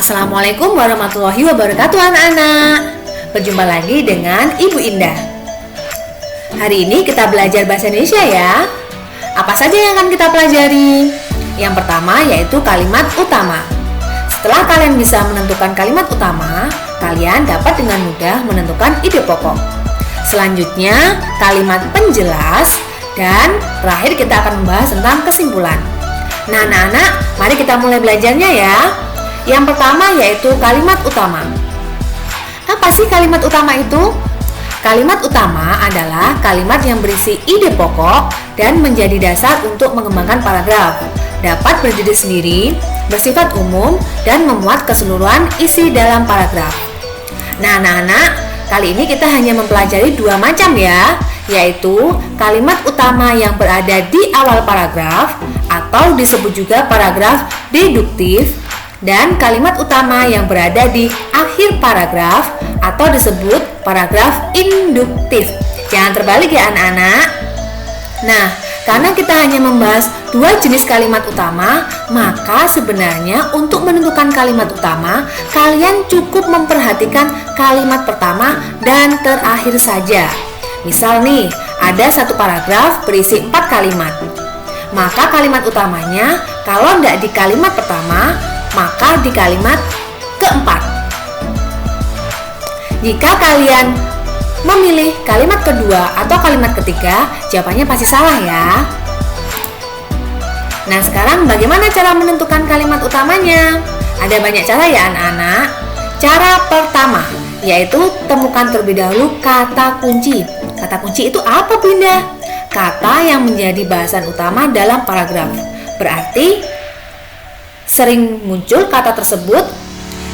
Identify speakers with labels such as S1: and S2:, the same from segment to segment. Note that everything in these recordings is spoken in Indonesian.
S1: Assalamualaikum warahmatullahi wabarakatuh anak-anak. Berjumpa lagi dengan Ibu Indah. Hari ini kita belajar bahasa Indonesia ya. Apa saja yang akan kita pelajari? Yang pertama yaitu kalimat utama. Setelah kalian bisa menentukan kalimat utama, kalian dapat dengan mudah menentukan ide pokok. Selanjutnya kalimat penjelas, dan terakhir kita akan membahas tentang kesimpulan. Nah anak-anak, mari kita mulai belajarnya ya. Yang pertama yaitu kalimat utama. Apa sih kalimat utama itu? Kalimat utama adalah kalimat yang berisi ide pokok dan menjadi dasar untuk mengembangkan paragraf. Dapat berdiri sendiri, bersifat umum, dan memuat keseluruhan isi dalam paragraf. Nah anak-anak, kali ini kita hanya mempelajari dua macam ya, yaitu kalimat utama yang berada di awal paragraf atau disebut juga paragraf deduktif, dan kalimat utama yang berada di akhir paragraf atau disebut paragraf induktif. Jangan terbalik ya anak-anak. Nah, karena kita hanya membahas dua jenis kalimat utama, maka sebenarnya untuk menentukan kalimat utama, kalian cukup memperhatikan kalimat pertama dan terakhir saja. Misal nih, ada satu paragraf berisi 4 kalimat. Maka kalimat utamanya, kalau tidak di kalimat pertama, maka di kalimat keempat. Jika kalian memilih kalimat kedua atau kalimat ketiga, jawabannya pasti salah ya. Nah sekarang bagaimana cara menentukan kalimat utamanya? Ada banyak cara ya anak-anak. Cara pertama yaitu temukan terlebih dahulu kata kunci. Kata kunci itu apa Bunda? Kata yang menjadi bahasan utama dalam paragraf. Berarti sering muncul kata tersebut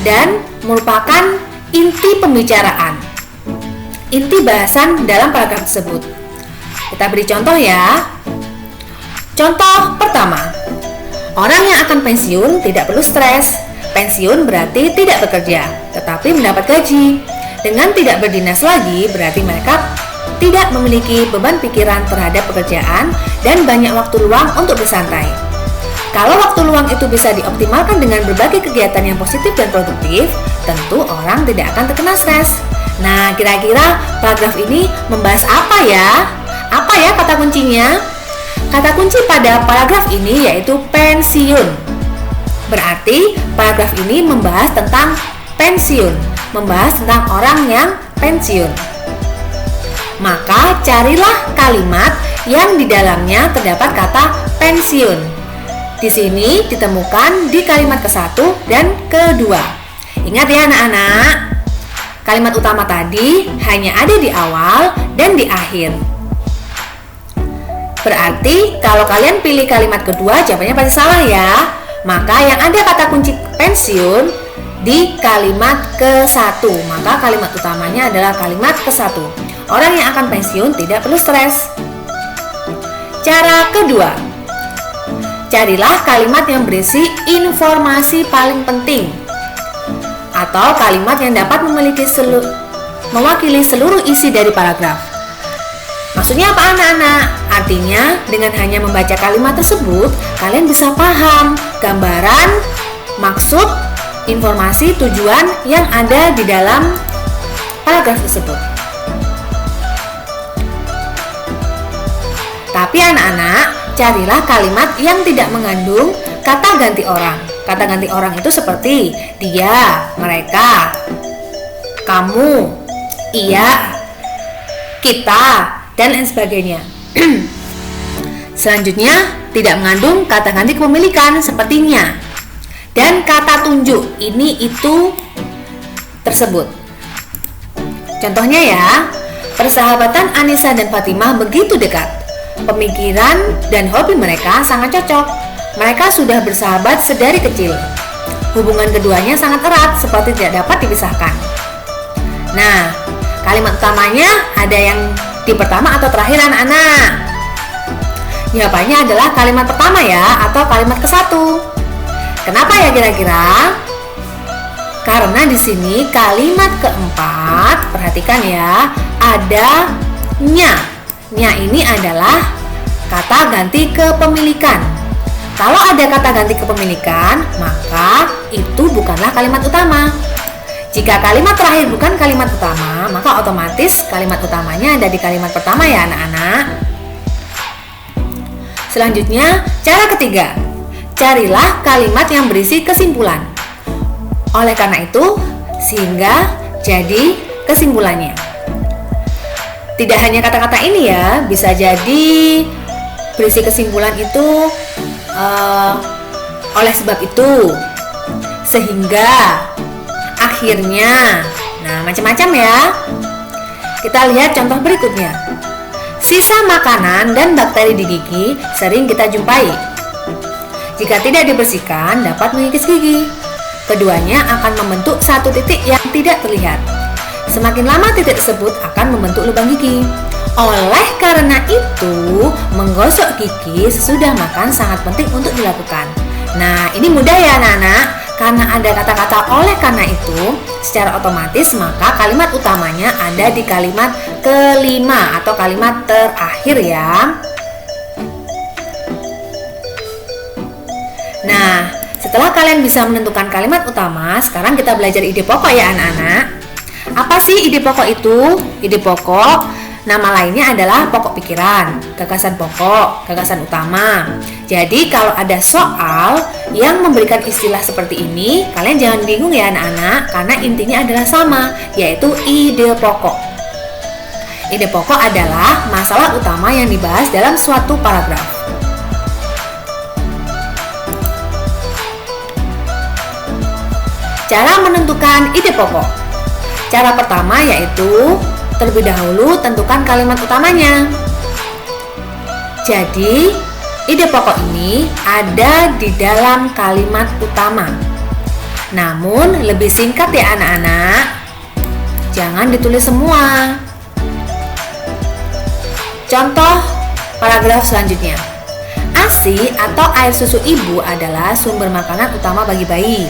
S1: dan merupakan inti pembicaraan, inti bahasan dalam paragraf tersebut. Kita beri contoh ya. Contoh pertama, orang yang akan pensiun tidak perlu stres. Pensiun berarti tidak bekerja, tetapi mendapat gaji. Dengan tidak berdinas lagi, berarti mereka tidak memiliki beban pikiran terhadap pekerjaan dan banyak waktu luang untuk bersantai. Kalau waktu luang itu bisa dioptimalkan dengan berbagai kegiatan yang positif dan produktif, tentu orang tidak akan terkena stres. Nah, kira-kira paragraf ini membahas apa ya? Apa ya kata kuncinya? Kata kunci pada paragraf ini yaitu pensiun. Berarti paragraf ini membahas tentang pensiun, membahas tentang orang yang pensiun. Maka carilah kalimat yang di dalamnya terdapat kata pensiun. Di sini ditemukan di kalimat ke-1 dan ke-2. Ingat ya anak-anak, kalimat utama tadi hanya ada di awal dan di akhir. Berarti kalau kalian pilih kalimat kedua, jawabannya pasti salah ya. Maka yang ada kata kunci pensiun di kalimat ke-1. Maka kalimat utamanya adalah kalimat ke-1. Orang yang akan pensiun tidak perlu stres. Cara kedua, carilah kalimat yang berisi informasi paling penting atau kalimat yang dapat mewakili seluruh isi dari paragraf. Maksudnya apa anak-anak? Artinya dengan hanya membaca kalimat tersebut, kalian bisa paham gambaran, maksud, informasi, tujuan yang ada di dalam paragraf tersebut. Tapi anak-anak, carilah kalimat yang tidak mengandung kata ganti orang. Kata ganti orang itu seperti dia, mereka, kamu, ia, kita, dan lain sebagainya. Selanjutnya, tidak mengandung kata ganti kepemilikan sepertinya. Dan kata tunjuk, ini, itu, tersebut. Contohnya ya, persahabatan Anissa dan Fatimah begitu dekat. Pemikiran dan hobi mereka sangat cocok. Mereka sudah bersahabat sedari kecil. Hubungan keduanya sangat erat, seperti tidak dapat dipisahkan. Nah, kalimat utamanya ada yang di pertama atau terakhir anak-anak? Jawabannya adalah kalimat pertama ya, atau kalimat ke-1. Kenapa ya kira-kira? Karena di sini kalimat keempat, perhatikan ya, ada nya. Nya ini adalah kata ganti kepemilikan. Kalau ada kata ganti kepemilikan, maka itu bukanlah kalimat utama. Jika kalimat terakhir bukan kalimat utama, maka otomatis kalimat utamanya ada di kalimat pertama ya anak-anak. Selanjutnya, cara ketiga. Carilah kalimat yang berisi kesimpulan. Oleh karena itu, sehingga jadi kesimpulannya. Tidak hanya kata-kata ini ya, bisa jadi berisi kesimpulan itu oleh sebab itu, sehingga, akhirnya. Nah, macam-macam ya. Kita lihat contoh berikutnya. Sisa makanan dan bakteri di gigi sering kita jumpai. Jika tidak dibersihkan, dapat mengikis gigi. Keduanya akan membentuk satu titik yang tidak terlihat. Semakin lama titik tersebut akan membentuk lubang gigi. Oleh karena itu, menggosok gigi sesudah makan sangat penting untuk dilakukan. Nah, ini mudah ya anak-anak. Karena ada kata-kata oleh karena itu, secara otomatis maka kalimat utamanya ada di kalimat kelima atau kalimat terakhir ya. Nah, setelah kalian bisa menentukan kalimat utama, sekarang kita belajar ide pokok ya anak-anak. Apa sih ide pokok itu? Ide pokok nama lainnya adalah pokok pikiran, gagasan pokok, gagasan utama. Jadi kalau ada soal yang memberikan istilah seperti ini, kalian jangan bingung ya anak-anak, karena intinya adalah sama, yaitu ide pokok. Ide pokok adalah masalah utama yang dibahas dalam suatu paragraf. Cara menentukan ide pokok. Cara pertama yaitu terlebih dahulu tentukan kalimat utamanya. Jadi, ide pokok ini ada di dalam kalimat utama. Namun, lebih singkat ya anak-anak. Jangan ditulis semua. Contoh paragraf selanjutnya. ASI atau air susu ibu adalah sumber makanan utama bagi bayi.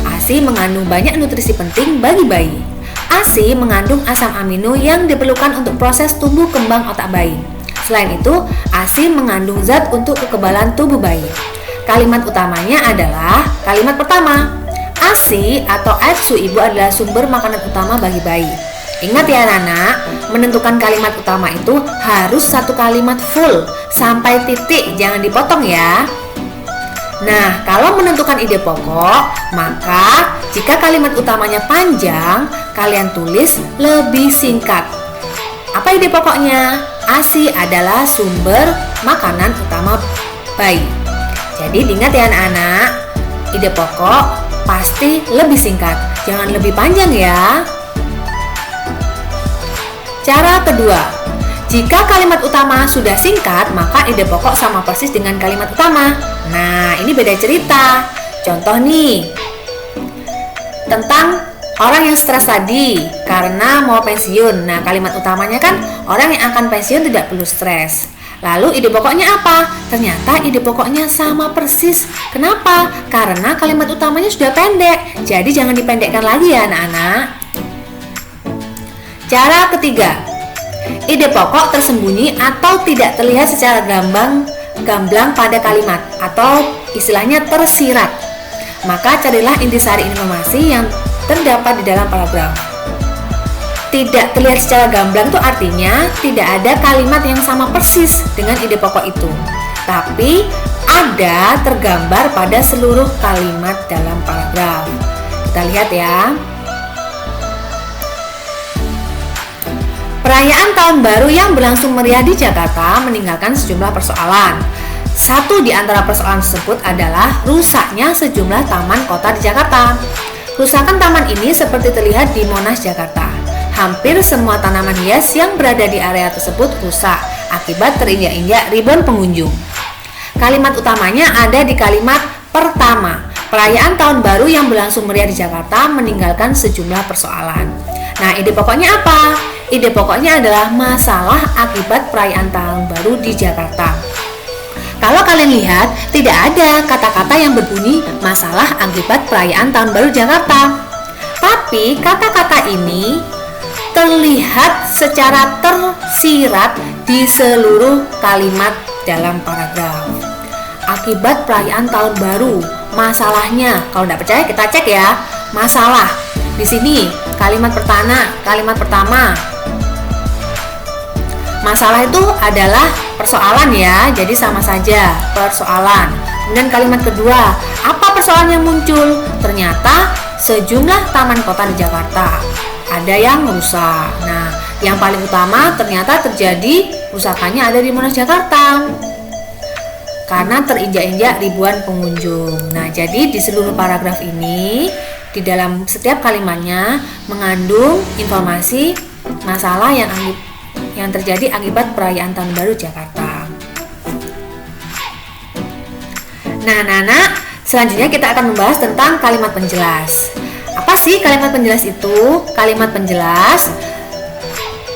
S1: ASI mengandung banyak nutrisi penting bagi bayi. ASI mengandung asam amino yang diperlukan untuk proses tumbuh kembang otak bayi. Selain itu, ASI mengandung zat untuk kekebalan tubuh bayi. Kalimat utamanya adalah kalimat pertama. ASI atau air susu ibu adalah sumber makanan utama bagi bayi. Ingat ya anak-anak, menentukan kalimat utama itu harus satu kalimat full sampai titik, jangan dipotong ya. Nah, kalau menentukan ide pokok, maka jika kalimat utamanya panjang, kalian tulis lebih singkat. Apa ide pokoknya? ASI adalah sumber makanan utama bayi. Jadi diingat ya anak-anak, ide pokok pasti lebih singkat, jangan lebih panjang ya. Cara kedua, jika kalimat utama sudah singkat, maka ide pokok sama persis dengan kalimat utama. Nah, ini beda cerita. Contoh nih, tentang orang yang stres tadi karena mau pensiun. Nah, kalimat utamanya kan orang yang akan pensiun tidak perlu stres. Lalu ide pokoknya apa? Ternyata ide pokoknya sama persis. Kenapa? Karena kalimat utamanya sudah pendek. Jadi jangan dipendekkan lagi ya anak-anak. Cara ketiga, ide pokok tersembunyi atau tidak terlihat secara gamblang pada kalimat atau istilahnya tersirat. Maka carilah intisari informasi yang terdapat di dalam paragraf. Tidak terlihat secara gamblang itu artinya tidak ada kalimat yang sama persis dengan ide pokok itu, tapi ada tergambar pada seluruh kalimat dalam paragraf. Kita lihat ya. Perayaan Tahun Baru yang berlangsung meriah di Jakarta meninggalkan sejumlah persoalan. Satu di antara persoalan tersebut adalah rusaknya sejumlah taman kota di Jakarta. Kerusakan taman ini seperti terlihat di Monas, Jakarta. Hampir semua tanaman hias yang berada di area tersebut rusak akibat terinjak-injak ribuan pengunjung. Kalimat utamanya ada di kalimat pertama. Perayaan Tahun Baru yang berlangsung meriah di Jakarta meninggalkan sejumlah persoalan. Nah, ide pokoknya apa? Ide pokoknya adalah masalah akibat perayaan Tahun Baru di Jakarta. Kalau kalian lihat, tidak ada kata-kata yang berbunyi masalah akibat perayaan Tahun Baru Jakarta. Tapi kata-kata ini terlihat secara tersirat di seluruh kalimat dalam paragraf. akibat perayaan tahun baru. Masalahnya, kalau tidak percaya kita cek ya. Masalah. Di sini kalimat pertama. Masalah itu adalah persoalan ya, jadi sama saja, persoalan. Kemudian kalimat kedua, apa persoalan yang muncul? Ternyata sejumlah taman kota di Jakarta ada yang rusak. Nah, yang paling utama ternyata terjadi rusakannya ada di Monas Jakarta karena terinjak-injak ribuan pengunjung. Nah, jadi di seluruh paragraf ini, di dalam setiap kalimatnya mengandung informasi masalah yang terjadi akibat perayaan Tahun Baru Jakarta. Nah, anak-anak, selanjutnya kita akan membahas tentang kalimat penjelas. Apa sih kalimat penjelas itu? Kalimat penjelas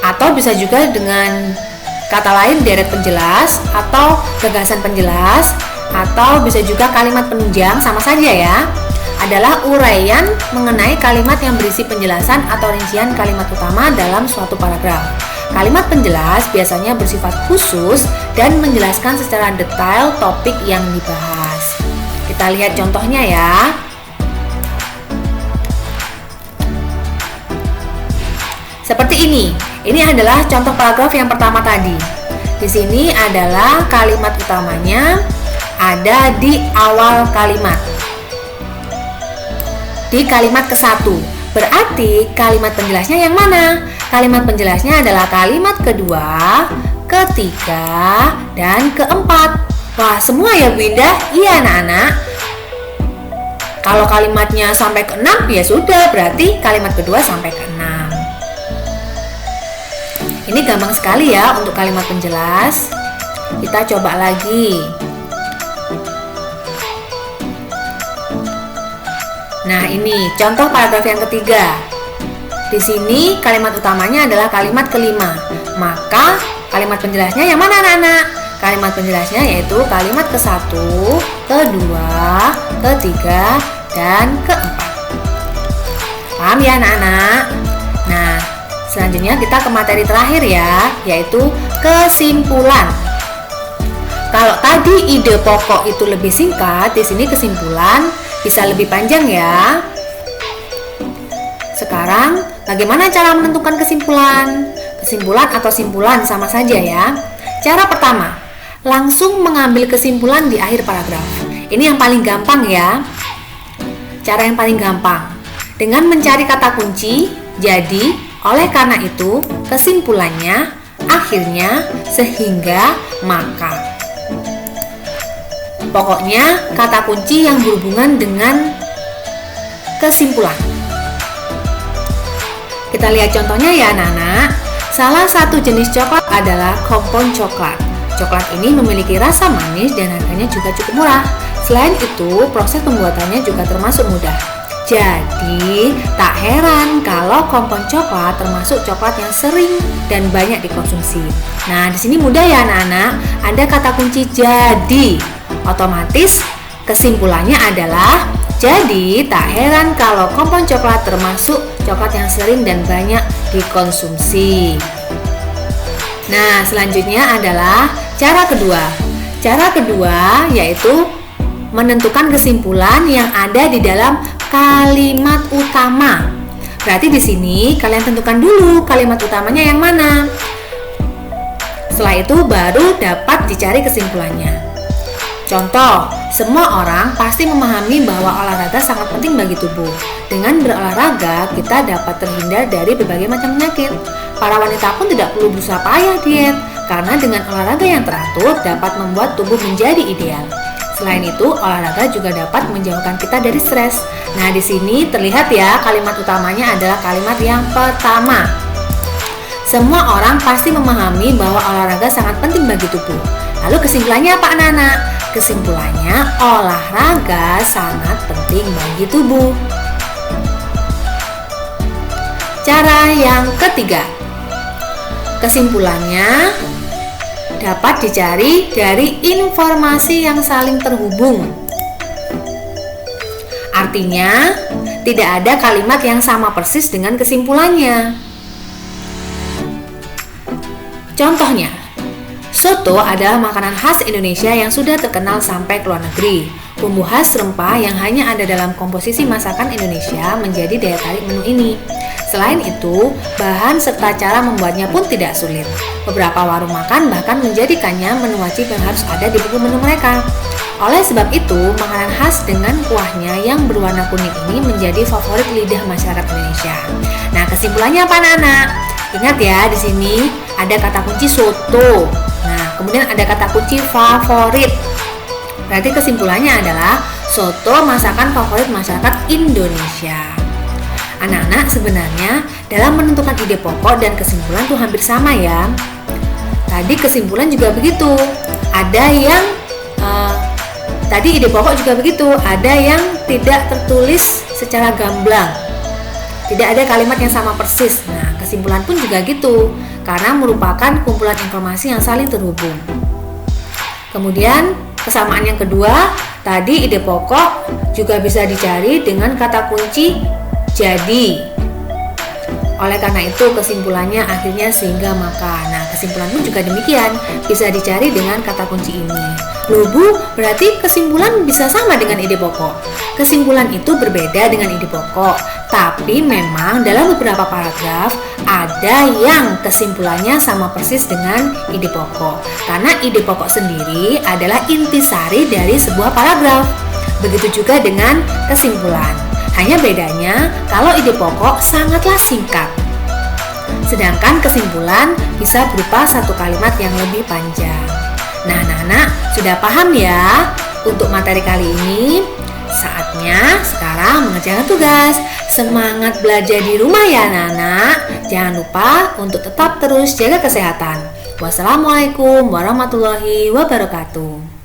S1: atau bisa juga dengan kata lain deret penjelas atau gagasan penjelas atau bisa juga kalimat penunjang, sama saja ya, adalah uraian mengenai kalimat yang berisi penjelasan atau rincian kalimat utama dalam suatu paragraf. Kalimat penjelas biasanya bersifat khusus dan menjelaskan secara detail topik yang dibahas. Kita lihat contohnya ya. Seperti ini. Ini adalah contoh paragraf yang pertama tadi. Di sini adalah kalimat utamanya ada di awal kalimat. Di kalimat ke-1. Berarti kalimat penjelasnya yang mana? Kalimat penjelasnya adalah kalimat kedua, ketiga, dan keempat. Wah, semua ya Bu Indah? Iya anak-anak. Kalau kalimatnya sampai ke-6 ya sudah, berarti kalimat kedua sampai ke-6. Ini gampang sekali ya untuk kalimat penjelas. Kita coba lagi. Nah, ini contoh paragraf yang ketiga. Di sini kalimat utamanya adalah kalimat kelima. Maka kalimat penjelasnya yang mana anak-anak? Kalimat penjelasnya yaitu kalimat ke-1, kedua, ketiga, dan keempat. Paham ya anak-anak? Nah, selanjutnya kita ke materi terakhir ya, yaitu kesimpulan. Kalau tadi ide pokok itu lebih singkat, di sini kesimpulan bisa lebih panjang ya. Sekarang, bagaimana cara menentukan kesimpulan? Kesimpulan atau simpulan sama saja ya. Cara pertama, langsung mengambil kesimpulan di akhir paragraf. Ini yang paling gampang ya. Cara yang paling gampang. Dengan mencari kata kunci, jadi, oleh karena itu, kesimpulannya, akhirnya, sehingga, maka. Pokoknya, kata kunci yang berhubungan dengan kesimpulan. Kita lihat contohnya ya anak-anak. Salah satu jenis coklat adalah kompon coklat. Coklat ini memiliki rasa manis dan harganya juga cukup murah. Selain itu, proses pembuatannya juga termasuk mudah. Jadi, tak heran kalau kompon coklat termasuk coklat yang sering dan banyak dikonsumsi. Nah, di sini mudah ya anak-anak. Ada kata kunci jadi. Otomatis kesimpulannya adalah jadi tak heran kalau kompon coklat termasuk coklat yang sering dan banyak dikonsumsi. Nah, selanjutnya adalah cara kedua. Cara kedua yaitu menentukan kesimpulan yang ada di dalam kalimat utama. Berarti di sini kalian tentukan dulu kalimat utamanya yang mana. Setelah itu baru dapat dicari kesimpulannya. Contoh, semua orang pasti memahami bahwa olahraga sangat penting bagi tubuh. Dengan berolahraga, kita dapat terhindar dari berbagai macam penyakit. Para wanita pun tidak perlu berusaha payah diet, karena dengan olahraga yang teratur dapat membuat tubuh menjadi ideal. Selain itu, olahraga juga dapat menjauhkan kita dari stres. Nah, di sini terlihat ya, kalimat utamanya adalah kalimat yang pertama. Semua orang pasti memahami bahwa olahraga sangat penting bagi tubuh. Lalu kesimpulannya apa anak-anak? Kesimpulannya, olahraga sangat penting bagi tubuh. Cara yang ketiga. Kesimpulannya dapat dicari dari informasi yang saling terhubung. Artinya, tidak ada kalimat yang sama persis dengan kesimpulannya. Contohnya, Soto adalah makanan khas Indonesia yang sudah terkenal sampai ke luar negeri. Bumbu khas rempah yang hanya ada dalam komposisi masakan Indonesia menjadi daya tarik menu ini. Selain itu, bahan serta cara membuatnya pun tidak sulit. Beberapa warung makan bahkan menjadikannya menu wajib yang harus ada di buku menu mereka. Oleh sebab itu, makanan khas dengan kuahnya yang berwarna kuning ini menjadi favorit lidah masyarakat Indonesia. Nah, kesimpulannya apa anak-anak? Ingat ya, di sini ada kata kunci soto. Nah, kemudian ada kata kunci favorit. Berarti kesimpulannya adalah soto masakan favorit masyarakat Indonesia. Anak-anak, sebenarnya dalam menentukan ide pokok dan kesimpulan tuh hampir sama ya. Tadi kesimpulan juga begitu. Ada yang tadi ide pokok juga begitu. Ada yang tidak tertulis secara gamblang. Tidak ada kalimat yang sama persis. Nah, kesimpulan pun juga gitu, karena merupakan kumpulan informasi yang saling terhubung. Kemudian, kesamaan yang kedua, tadi ide pokok juga bisa dicari dengan kata kunci jadi. Oleh karena itu, kesimpulannya akhirnya sehingga maka. Nah, kesimpulan pun juga demikian, bisa dicari dengan kata kunci ini. Loh Bu, berarti kesimpulan bisa sama dengan ide pokok. Kesimpulan itu berbeda dengan ide pokok, tapi memang dalam beberapa paragraf ada yang kesimpulannya sama persis dengan ide pokok. Karena ide pokok sendiri adalah intisari dari sebuah paragraf. Begitu juga dengan kesimpulan. Hanya bedanya kalau ide pokok sangatlah singkat. Sedangkan kesimpulan bisa berupa satu kalimat yang lebih panjang. Nah, anak-anak sudah paham ya untuk materi kali ini? Saatnya sekarang mengerjakan tugas. Semangat belajar di rumah ya anak-anak. Jangan lupa untuk tetap terus jaga kesehatan. Wassalamualaikum warahmatullahi wabarakatuh.